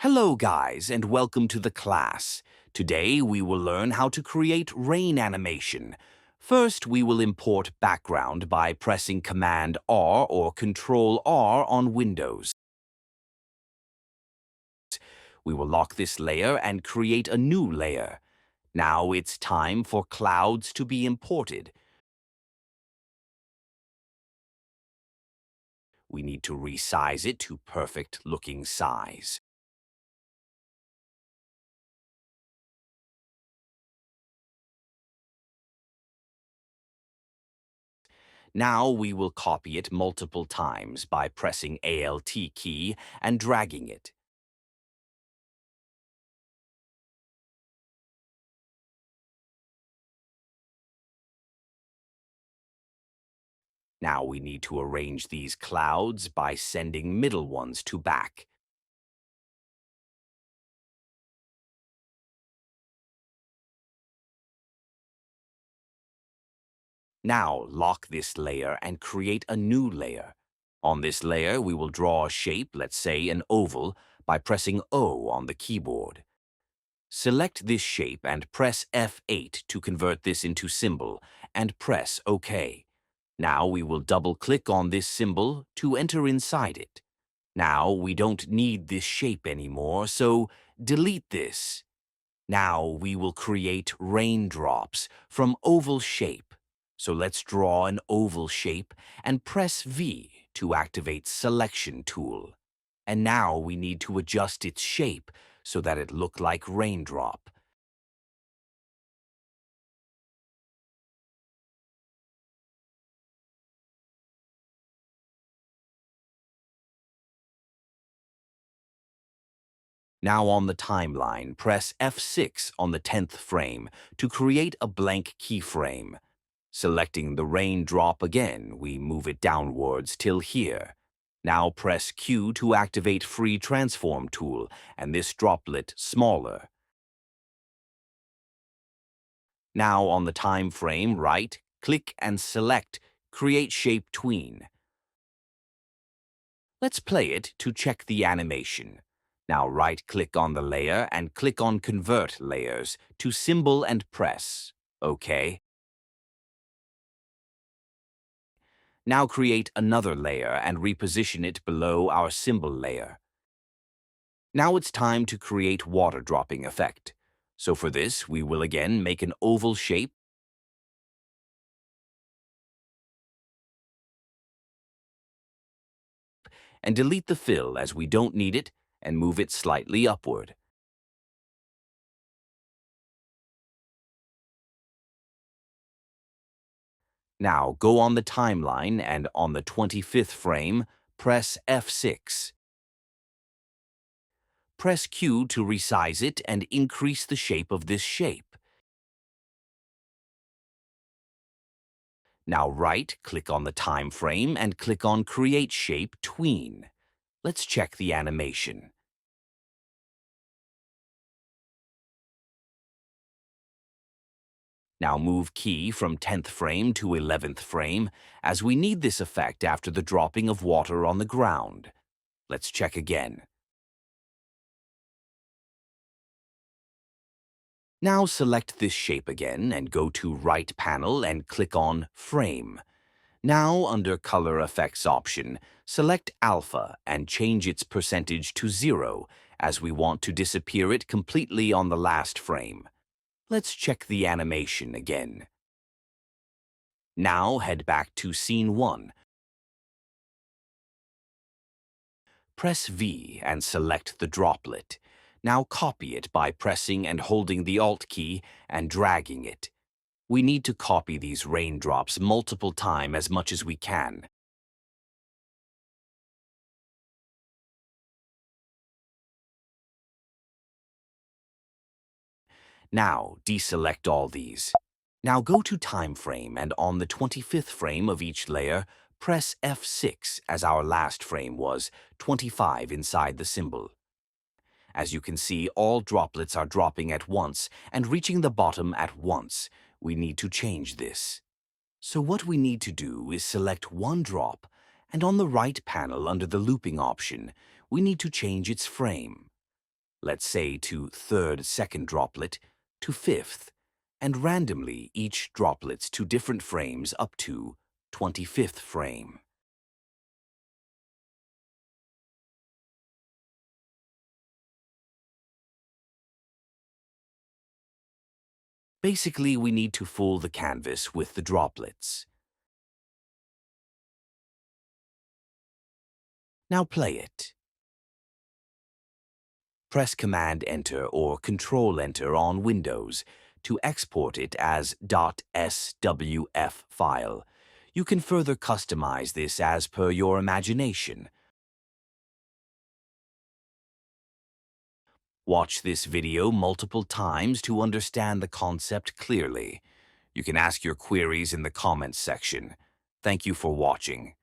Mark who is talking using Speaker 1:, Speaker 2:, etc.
Speaker 1: Hello guys and welcome to the class. Today we will learn how to create rain animation. First we will import background by pressing Command R or Ctrl R on Windows. We will lock this layer and create a new layer. Now it's time for clouds to be imported. We need to resize it to perfect looking size. Now we will copy it multiple times by pressing Alt key and dragging it. Now we need to arrange these clouds by sending middle ones to back. Now lock this layer and create a new layer. On this layer, we will draw a shape, let's say an oval, by pressing O on the keyboard. Select this shape and press F8 to convert this into symbol, and press OK. Now we will double-click on this symbol to enter inside it. Now we don't need this shape anymore, so delete this. Now we will create raindrops from oval shape. So let's draw an oval shape and press V to activate Selection tool. And now we need to adjust its shape so that it look like raindrop. Now on the timeline, press F6 on the 10th frame to create a blank keyframe. Selecting the raindrop again, we move it downwards till here. Now press Q to activate Free Transform tool and this droplet smaller. Now on the time frame, click and select Create Shape Tween. Let's play it to check the animation. Now right-click on the layer and click on Convert Layers to Symbol and press OK. Now create another layer and reposition it below our symbol layer. Now it's time to create water dropping effect. So for this, we will again make an oval shape and delete the fill as we don't need it and move it slightly upward. Now go on the timeline and on the 25th frame, press F6. Press Q to resize it and increase the shape of this shape. Now right-click on the time frame and click on Create Shape Tween. Let's check the animation. Now move key from 10th frame to 11th frame, as we need this effect after the dropping of water on the ground. Let's check again. Now select this shape again and go to Right Panel and click on Frame. Now under Color Effects option, select Alpha and change its percentage to 0, as we want to disappear it completely on the last frame. Let's check the animation again. Now head back to Scene 1. Press V and select the droplet. Now copy it by pressing and holding the Alt key and dragging it. We need to copy these raindrops multiple times as much as we can. Now deselect all these. Now go to Time Frame and on the 25th frame of each layer, press F6 as our last frame was, 25 inside the symbol. As you can see, all droplets are dropping at once and reaching the bottom at once. We need to change this. So what we need to do is select one drop, and on the right panel under the looping option, we need to change its frame. let's say to third second droplet to fifth, and randomly each droplets to different frames up to 25th frame. Basically, we need to fool the canvas with the droplets. Now play it. Press Command-Enter or Control-Enter on Windows to export it as .swf file. You can further customize this as per your imagination. Watch this video multiple times to understand the concept clearly. You can ask your queries in the comments section. Thank you for watching.